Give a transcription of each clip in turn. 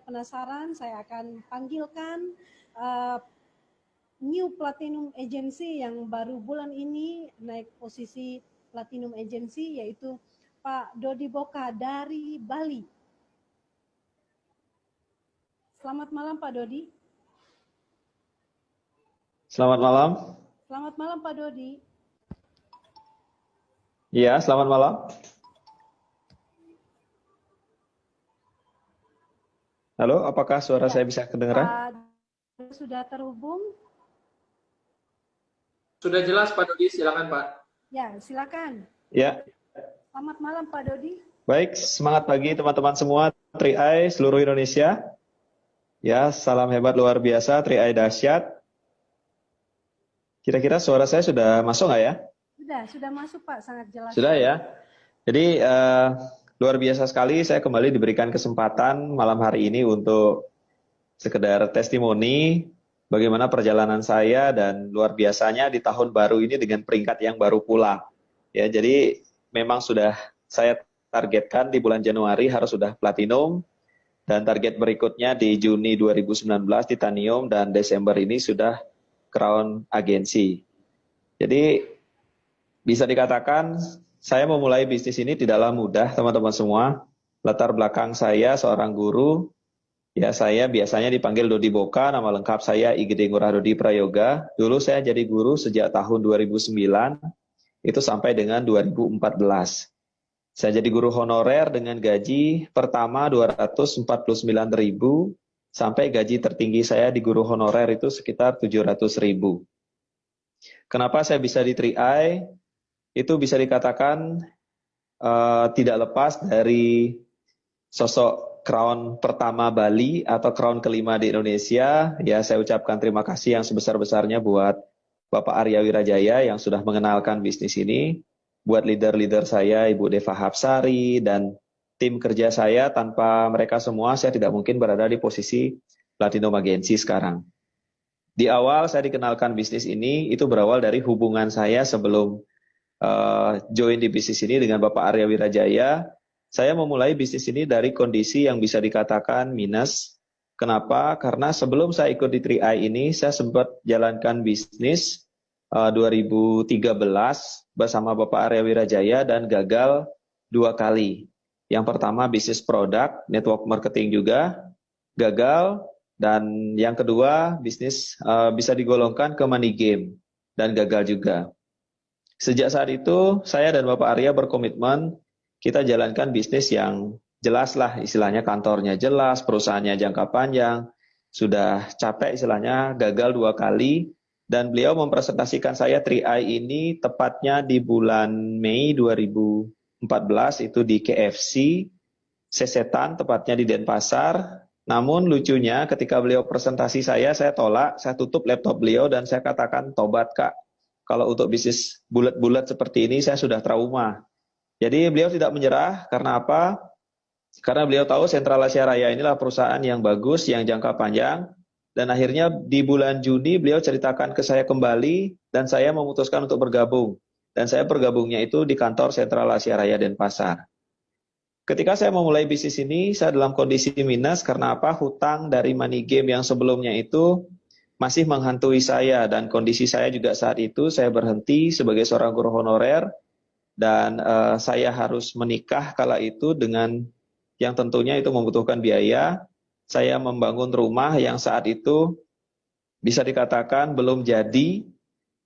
penasaran, saya akan panggilkan uh, New Platinum Agency yang baru bulan ini naik posisi Platinum Agency, yaitu Pak Dodi Boka dari Bali. Selamat malam Pak Dodi. Selamat malam. Selamat malam Pak Dodi. Iya, selamat malam. Halo, apakah suara saya bisa kedengaran? Pak sudah terhubung? Sudah jelas Pak Dodi, silakan Pak. Ya, silakan. Ya. Selamat malam Pak Dodi. Baik, semangat pagi teman-teman semua, 3i seluruh Indonesia. Ya, salam hebat luar biasa, 3i dahsyat. Kira-kira suara saya sudah masuk nggak ya? Sudah masuk Pak, sangat jelas. Sudah ya. Jadi luar biasa sekali saya kembali diberikan kesempatan malam hari ini untuk sekedar testimoni bagaimana perjalanan saya dan luar biasanya di tahun baru ini dengan peringkat yang baru pula. Ya, jadi memang sudah saya targetkan di bulan Januari harus sudah platinum dan target berikutnya di Juni 2019 titanium dan Desember ini sudah crown agensi. Jadi bisa dikatakan saya memulai bisnis ini tidaklah mudah teman-teman semua. Latar belakang saya seorang guru. Ya, saya biasanya dipanggil Dodi Boka, nama lengkap saya IGD Ngurah Dodi Prayoga. Dulu saya jadi guru sejak tahun 2009, itu sampai dengan 2014. Saya jadi guru honorer dengan gaji pertama 249.000, sampai gaji tertinggi saya di guru honorer itu sekitar 700.000. Kenapa saya bisa di 3i? Itu bisa dikatakan tidak lepas dari sosok crown pertama Bali atau crown kelima di Indonesia. Ya, saya ucapkan terima kasih yang sebesar-besarnya buat Bapak Arya Wirajaya yang sudah mengenalkan bisnis ini, buat leader-leader saya, Ibu Deva Hapsari, dan tim kerja saya. Tanpa mereka semua, saya tidak mungkin berada di posisi Platinum Agency sekarang. Di awal saya dikenalkan bisnis ini, itu berawal dari hubungan saya sebelum join di bisnis ini dengan Bapak Arya Wirajaya. Saya memulai bisnis ini dari kondisi yang bisa dikatakan minus. Kenapa? Karena sebelum saya ikut di 3i ini, saya sempat jalankan bisnis 2013 bersama Bapak Arya Wirajaya dan gagal 2 kali. Yang pertama bisnis produk, network marketing juga gagal, dan yang kedua bisnis bisa digolongkan ke money game dan gagal juga. Sejak saat itu saya dan Bapak Arya berkomitmen kita jalankan bisnis yang jelas lah, istilahnya kantornya jelas, perusahaannya jangka panjang, sudah capek istilahnya, gagal 2 kali. Dan beliau mempresentasikan saya 3i ini tepatnya di bulan Mei 2014 itu di KFC Sesetan, tepatnya di Denpasar. Namun lucunya ketika beliau presentasi saya tolak, saya tutup laptop beliau dan saya katakan, tobat Kak, kalau untuk bisnis bulat-bulat seperti ini saya sudah trauma. Jadi beliau tidak menyerah, karena apa? Karena beliau tahu Sentral Asia Raya inilah perusahaan yang bagus, yang jangka panjang. Dan akhirnya di bulan Juni beliau ceritakan ke saya kembali dan saya memutuskan untuk bergabung. Dan saya bergabungnya itu di kantor Sentral Asia Raya Denpasar. Ketika saya memulai bisnis ini, saya dalam kondisi minus karena apa? Hutang dari money game yang sebelumnya itu masih menghantui saya, dan kondisi saya juga saat itu saya berhenti sebagai seorang guru honorer dan saya harus menikah kala itu dengan yang tentunya itu membutuhkan biaya. Saya membangun rumah yang saat itu bisa dikatakan belum jadi,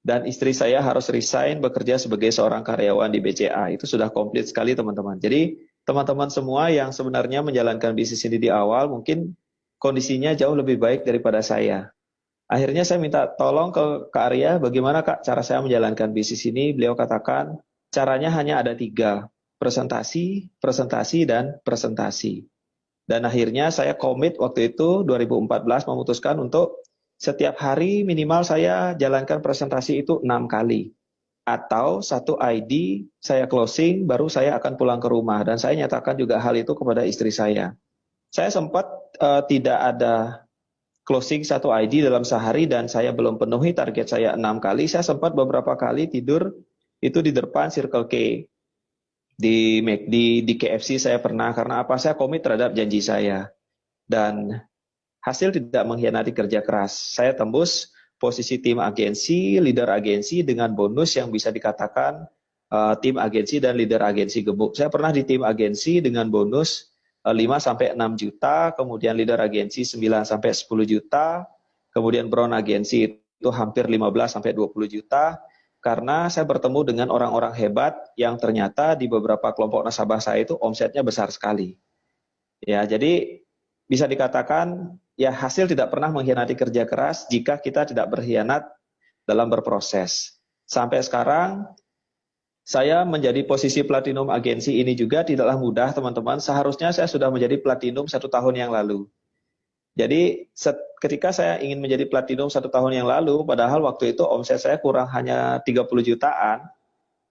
dan istri saya harus resign bekerja sebagai seorang karyawan di BCA. Itu sudah komplit sekali teman-teman. Jadi teman-teman semua yang sebenarnya menjalankan bisnis ini di awal mungkin kondisinya jauh lebih baik daripada saya. Akhirnya saya minta tolong ke Kak Arya, bagaimana Kak cara saya menjalankan bisnis ini? Beliau katakan caranya hanya ada 3, presentasi, presentasi, dan presentasi. Dan akhirnya saya komit waktu itu 2014 memutuskan untuk setiap hari minimal saya jalankan presentasi itu 6 kali. Atau 1 ID saya closing baru saya akan pulang ke rumah. Dan saya nyatakan juga hal itu kepada istri saya. Saya sempat tidak ada closing 1 ID dalam sehari dan saya belum penuhi target saya 6 kali. Saya sempat beberapa kali tidur itu di depan Circle K. Di McD, di KFC saya pernah, karena apa? Saya komit terhadap janji saya. dan hasil tidak mengkhianati kerja keras. Saya tembus posisi tim agensi, leader agensi dengan bonus yang bisa dikatakan tim agensi dan leader agensi gemuk. Saya pernah di tim agensi dengan bonus 5-6 juta, kemudian leader agensi 9-10 juta, kemudian brown agensi itu hampir 15-20 juta, karena saya bertemu dengan orang-orang hebat yang ternyata di beberapa kelompok nasabah saya itu omsetnya besar sekali. Ya, jadi bisa dikatakan ya hasil tidak pernah mengkhianati kerja keras jika kita tidak berkhianat dalam berproses. Sampai sekarang saya menjadi posisi platinum agensi ini juga tidaklah mudah, teman-teman. Seharusnya saya sudah menjadi platinum 1 tahun yang lalu. Jadi ketika saya ingin menjadi platinum 1 tahun yang lalu, padahal waktu itu omset saya kurang hanya 30 jutaan,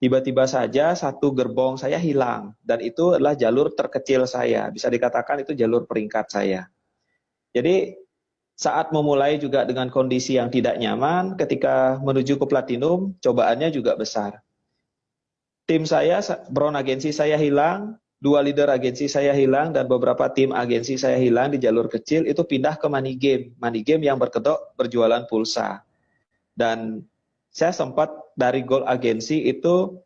tiba-tiba saja satu gerbong saya hilang. Dan itu adalah jalur terkecil saya. Bisa dikatakan itu jalur peringkat saya. Jadi saat memulai juga dengan kondisi yang tidak nyaman, ketika menuju ke platinum, cobaannya juga besar. Tim saya, brown agensi saya hilang, 2 leader agensi saya hilang, dan beberapa tim agensi saya hilang di jalur kecil, itu pindah ke money game. Money game yang berkedok berjualan pulsa. Dan saya sempat dari gold agensi itu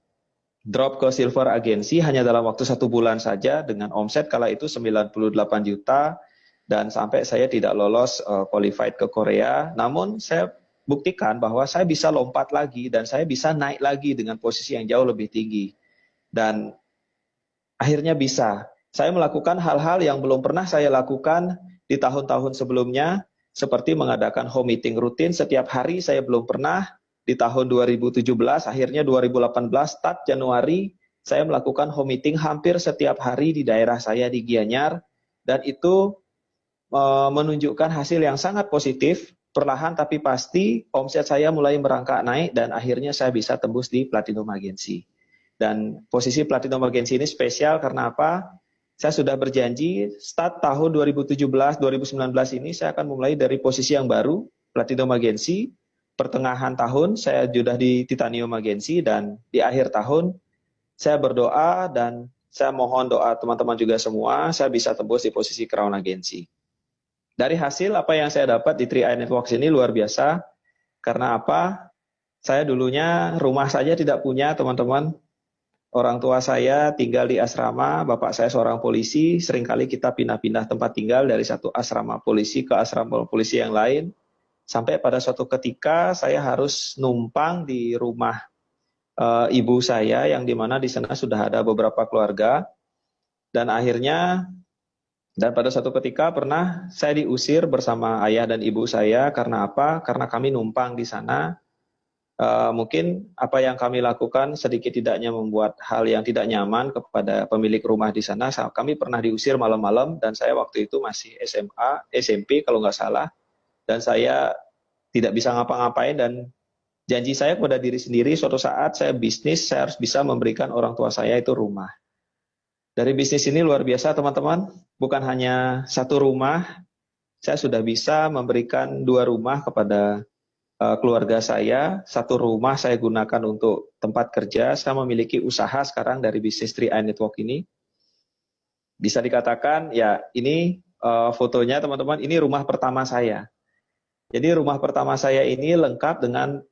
drop ke silver agensi hanya dalam waktu 1 bulan saja, dengan omset kala itu 98 juta, dan sampai saya tidak lolos qualified ke Korea. Namun saya buktikan bahwa saya bisa lompat lagi, dan saya bisa naik lagi dengan posisi yang jauh lebih tinggi. Dan akhirnya bisa. Saya melakukan hal-hal yang belum pernah saya lakukan di tahun-tahun sebelumnya, seperti mengadakan home meeting rutin setiap hari. Saya belum pernah. Di tahun 2017, akhirnya 2018, start Januari, saya melakukan home meeting hampir setiap hari di daerah saya di Gianyar, dan itu menunjukkan hasil yang sangat positif. Perlahan tapi pasti omset saya mulai merangkak naik, dan akhirnya saya bisa tembus di platinum agensi. Dan posisi platinum agensi ini spesial karena apa? Saya sudah berjanji start tahun 2017-2019 ini saya akan mulai dari posisi yang baru, platinum agensi. Pertengahan tahun saya sudah di titanium agensi, dan di akhir tahun saya berdoa dan saya mohon doa teman-teman juga semua, saya bisa tembus di posisi crown agensi. Dari hasil apa yang saya dapat di 3i Networks ini luar biasa. Karena apa? Saya dulunya rumah saja tidak punya, teman-teman. Orang tua saya tinggal di asrama, bapak saya seorang polisi, seringkali kita pindah-pindah tempat tinggal dari satu asrama polisi ke asrama polisi yang lain, sampai pada suatu ketika saya harus numpang di rumah ibu saya, yang dimana di sana sudah ada beberapa keluarga, dan akhirnya, dan pada suatu ketika pernah saya diusir bersama ayah dan ibu saya, karena apa? Karena kami numpang di sana. Mungkin apa yang kami lakukan sedikit tidaknya membuat hal yang tidak nyaman kepada pemilik rumah di sana. Kami pernah diusir malam-malam, dan saya waktu itu masih SMA, SMP kalau nggak salah, dan saya tidak bisa ngapa-ngapain, dan janji saya kepada diri sendiri, suatu saat saya bisnis, saya harus bisa memberikan orang tua saya itu rumah. Dari bisnis ini luar biasa, teman-teman, bukan hanya 1 rumah, saya sudah bisa memberikan 2 rumah kepada keluarga saya. 1 rumah saya gunakan untuk tempat kerja. Saya memiliki usaha sekarang dari bisnis 3i Network ini. Bisa dikatakan ya ini fotonya, teman-teman, ini rumah pertama saya. Jadi rumah pertama saya ini lengkap dengan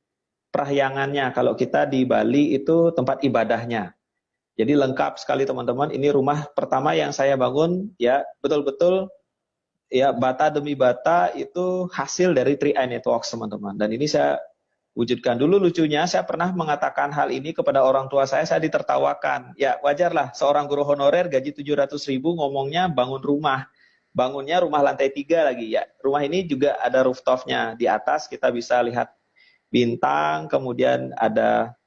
perahyangannya. Kalau kita di Bali itu tempat ibadahnya. Jadi lengkap sekali, teman-teman. Ini rumah pertama yang saya bangun, ya betul-betul ya bata demi bata itu hasil dari 3i Networks, teman-teman. Dan ini saya wujudkan. Dulu lucunya saya pernah mengatakan hal ini kepada orang tua saya ditertawakan. Ya wajarlah, seorang guru honorer gaji 700.000 ngomongnya bangun rumah. Bangunnya rumah lantai 3 lagi ya. Rumah ini juga ada rooftopnya. Di atas kita bisa lihat bintang, kemudian ada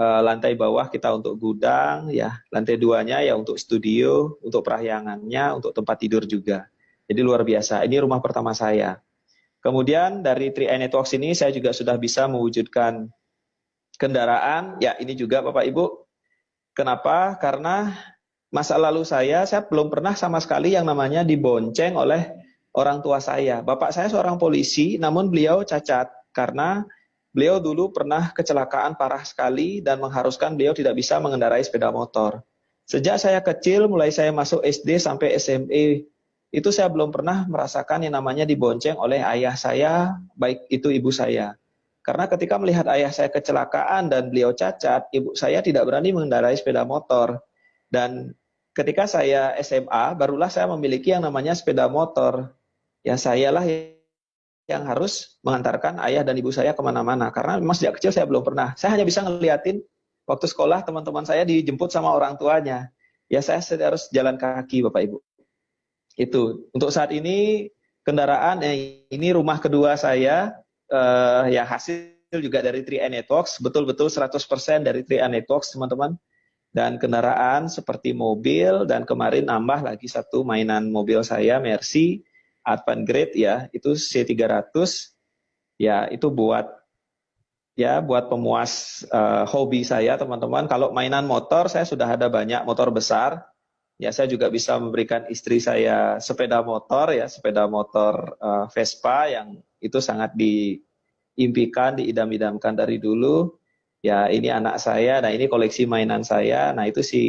lantai bawah kita untuk gudang, ya. Lantai 2-nya ya untuk studio, untuk perahyangannya, untuk tempat tidur juga. Jadi luar biasa, ini rumah pertama saya. Kemudian dari 3i Networks ini saya juga sudah bisa mewujudkan kendaraan. Ya ini juga Bapak Ibu. Kenapa? Karena masa lalu saya belum pernah sama sekali yang namanya dibonceng oleh orang tua saya. Bapak saya seorang polisi, namun beliau cacat. Karena beliau dulu pernah kecelakaan parah sekali dan mengharuskan beliau tidak bisa mengendarai sepeda motor. Sejak saya kecil, mulai saya masuk SD sampai SMA, itu saya belum pernah merasakan yang namanya dibonceng oleh ayah saya, baik itu ibu saya. Karena ketika melihat ayah saya kecelakaan dan beliau cacat, ibu saya tidak berani mengendarai sepeda motor. Dan ketika saya SMA, barulah saya memiliki yang namanya sepeda motor. Ya sayalah yang harus mengantarkan ayah dan ibu saya kemana-mana. Karena memang sejak kecil saya belum pernah. Saya hanya bisa ngeliatin waktu sekolah teman-teman saya dijemput sama orang tuanya. Ya saya harus jalan kaki Bapak Ibu. Itu. Untuk saat ini kendaraan, ini rumah kedua saya, yang hasil juga dari 3i Networks, betul-betul 100% dari 3i Networks teman-teman. Dan kendaraan seperti mobil, dan kemarin nambah lagi satu mainan mobil saya, Mercy, Advan Grade ya, itu C300, ya itu buat pemuas hobi saya teman-teman. Kalau mainan motor, saya sudah ada banyak motor besar, ya saya juga bisa memberikan istri saya sepeda motor ya, sepeda motor Vespa yang itu sangat diimpikan, diidam-idamkan dari dulu. Ya ini anak saya, nah ini koleksi mainan saya, nah itu si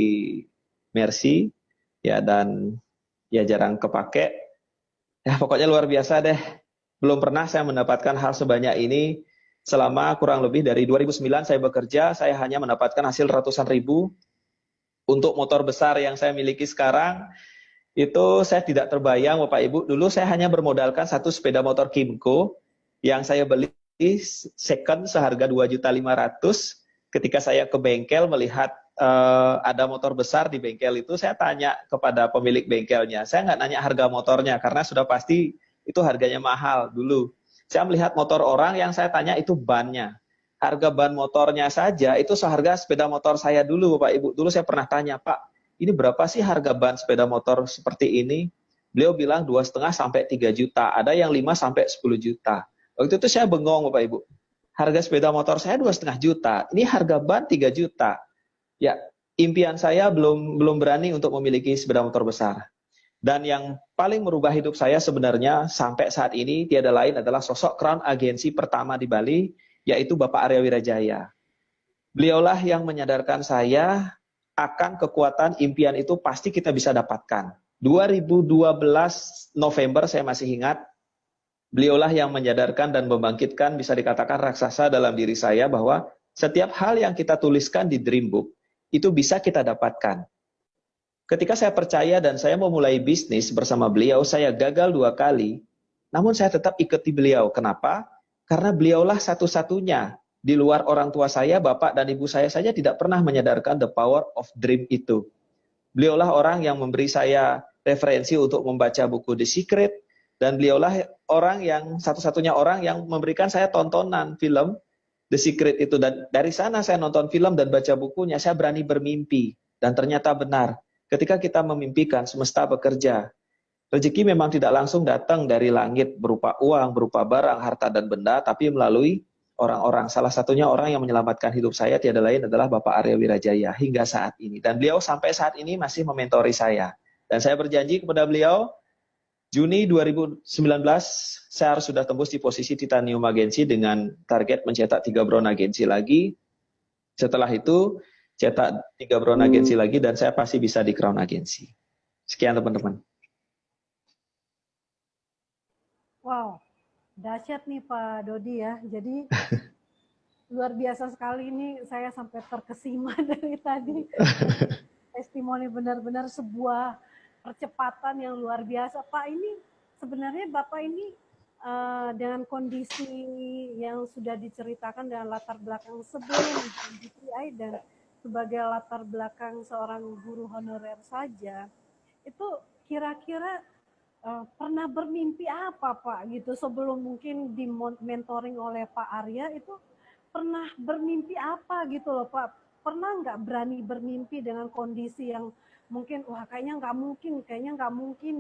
Mercy, ya dan ya jarang kepake. Ya pokoknya luar biasa deh. Belum pernah saya mendapatkan hal sebanyak ini selama kurang lebih dari 2009 saya bekerja, saya hanya mendapatkan hasil ratusan ribu. Untuk motor besar yang saya miliki sekarang, itu saya tidak terbayang Bapak Ibu, dulu saya hanya bermodalkan satu sepeda motor Kimco yang saya beli second seharga 2.500.000. Ketika saya ke bengkel melihat ada motor besar di bengkel itu, saya tanya kepada pemilik bengkelnya. Saya nggak nanya harga motornya karena sudah pasti itu harganya mahal dulu. Saya melihat motor orang, yang saya tanya itu bannya. Harga ban motornya saja itu seharga sepeda motor saya dulu Bapak Ibu. Dulu saya pernah tanya, Pak, ini berapa sih harga ban sepeda motor seperti ini? Beliau bilang 2,5 sampai 3 juta. Ada yang 5 sampai 10 juta. Waktu itu saya bengong Bapak Ibu. Harga sepeda motor saya 2,5 juta. Ini harga ban 3 juta. Ya, impian saya belum berani untuk memiliki sepeda motor besar. Dan yang paling merubah hidup saya sebenarnya sampai saat ini tiada lain adalah sosok Crown Agency pertama di Bali, yaitu Bapak Arya Wirajaya. Beliaulah yang menyadarkan saya akan kekuatan impian itu pasti kita bisa dapatkan. 2012 November saya masih ingat, beliaulah yang menyadarkan dan membangkitkan, bisa dikatakan raksasa dalam diri saya, bahwa setiap hal yang kita tuliskan di Dreambook itu bisa kita dapatkan. Ketika saya percaya dan saya memulai bisnis bersama beliau, saya gagal 2 kali, namun saya tetap ikuti beliau. Kenapa? Karena beliaulah satu-satunya di luar orang tua saya, bapak dan ibu saya saja tidak pernah menyadarkan the power of dream itu. Beliaulah orang yang memberi saya referensi untuk membaca buku The Secret, dan beliaulah orang yang satu-satunya orang yang memberikan saya tontonan film The Secret itu. Dan dari sana saya nonton film dan baca bukunya, saya berani bermimpi. Dan ternyata benar, ketika kita memimpikan, semesta bekerja. Rezeki memang tidak langsung datang dari langit berupa uang, berupa barang, harta, dan benda, tapi melalui orang-orang. Salah satunya orang yang menyelamatkan hidup saya tiada lain adalah Bapak Arya Wirajaya hingga saat ini. Dan beliau sampai saat ini masih mementori saya. Dan saya berjanji kepada beliau, Juni 2019 saya harus sudah tembus di posisi Titanium Agency dengan target mencetak 3 Brown Agency lagi. Setelah itu cetak 3 Brown Agency lagi dan saya pasti bisa di Crown Agency. Sekian teman-teman. Wow, dahsyat nih Pak Dodi ya. Jadi luar biasa sekali ini, saya sampai terkesima dari tadi. Testimoni benar-benar sebuah percepatan yang luar biasa. Pak, ini sebenarnya Bapak ini dengan kondisi yang sudah diceritakan dengan latar belakang sebelum DTI dan sebagai latar belakang seorang guru honorer saja, itu kira-kira pernah bermimpi apa Pak gitu sebelum mungkin di mentoring oleh Pak Arya, itu pernah bermimpi apa gitu loh Pak? Pernah nggak berani bermimpi dengan kondisi yang mungkin wah kayaknya nggak mungkin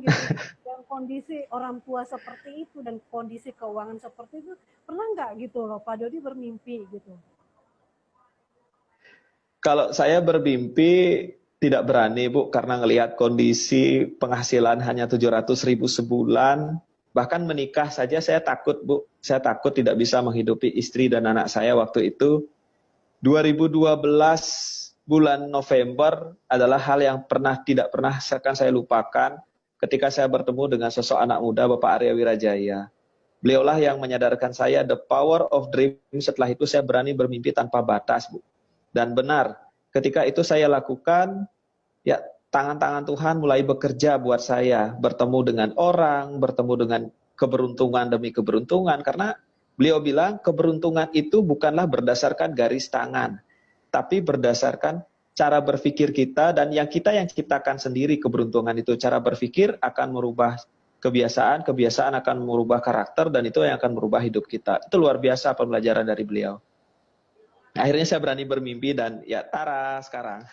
gitu, dan kondisi orang tua seperti itu dan kondisi keuangan seperti itu, pernah nggak gitu loh Pak Dodi bermimpi gitu? Kalau saya bermimpi tidak berani Bu, karena ngelihat kondisi penghasilan hanya 700.000 sebulan, bahkan menikah saja saya takut Bu. Saya takut tidak bisa menghidupi istri dan anak saya waktu itu. 2012 bulan November adalah hal yang tidak pernah akan saya lupakan. ketika saya bertemu dengan sosok anak muda Bapak Arya Wirajaya. Beliaulah yang menyadarkan saya the power of dream. Setelah itu saya berani bermimpi tanpa batas, Bu. Dan benar, ketika itu saya lakukan, ya tangan-tangan Tuhan mulai bekerja buat saya. Bertemu dengan orang, bertemu dengan keberuntungan demi keberuntungan. Karena beliau bilang keberuntungan itu bukanlah berdasarkan garis tangan, tapi berdasarkan cara berpikir kita, dan yang kita yang ciptakan sendiri keberuntungan itu. Cara berpikir akan merubah kebiasaan, kebiasaan akan merubah karakter, dan itu yang akan merubah hidup kita. Itu luar biasa pembelajaran dari beliau. Akhirnya saya berani bermimpi dan ya tara sekarang.